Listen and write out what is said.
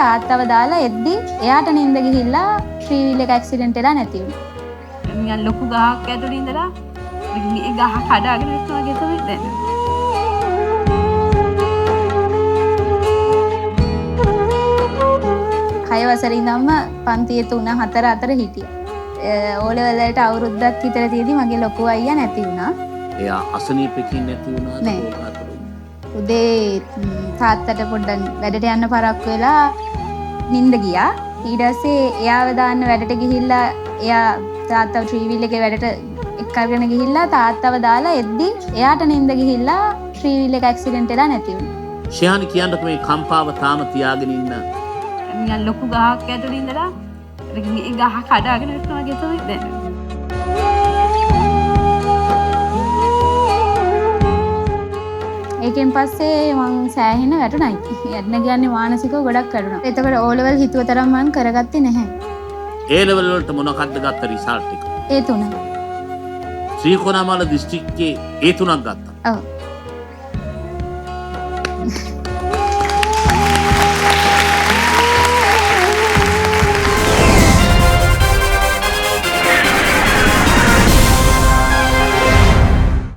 තාත්තව දාලා එද්දි එයාට නිින්ද ගිහිල්ලා ත්‍රිවිල් එක ඇක්සිඩන්ට් වෙලා නැති වුණා. නිකන් ලොකු ගහක් ඇතුළේ ඉඳලා මේ ගහ කඩාගෙන ඉන්නවා වගේ තමයි දැනෙන්නේ. 6 වසරේ ඉඳන්ම පන්තියේ 3 4 අතර හිටියා. ඕ ලෙවල් වලට අවුරුද්දක් විතර තියදී මගේ ලොකු අයියා නැති වුණා. එයා අසනීපකින් නැති වුණාද? නෑ. උදේ තාත්තට පොඩ්ඩක් වැඩට යන්න පරක්කු වෙලා නිින්ද ගියා. ඊට පස්සේ එයාව දාන්න වැඩට ගිහිල්ලා එයා තාත්තව ත්‍රිවිල් එකේ වැඩට එක්කගෙන ගිහිල්ලා තාත්තව දාලා එද්දි එයාට නිින්ද ගිහිල්ලා ත්‍රිවිල් එක ඇක්සිඩන්ට් වෙලා නැති වුණා. ශයානි කියන්නකො මේ කම්පාව තාම තියාගෙන ඉන්න. නිකන් ලොකු ගහක් ඇතුළේ ඉඳලා මේ ගහ කඩාගෙන ඉන්නවා වගේ තමයි දැනෙන්නේ. ඒකෙන් පස්සේ මං සෑහෙන වැටුණා. යන්න කියන්නේ මානසිකව ගොඩක් වැටුණා. එතකොට ඕ ලෙවල් හිතුව තරම් මං කරගත්තේ නැහැ. ඒ ලෙවල් වලට මොනවද ගත්ත රිසල්ට් එක? ඒ තුන. ශ්‍රීකෝණාමල දිස්ත්‍රික්කයේ ඒ තුනක් ගත්තා. ඔව්.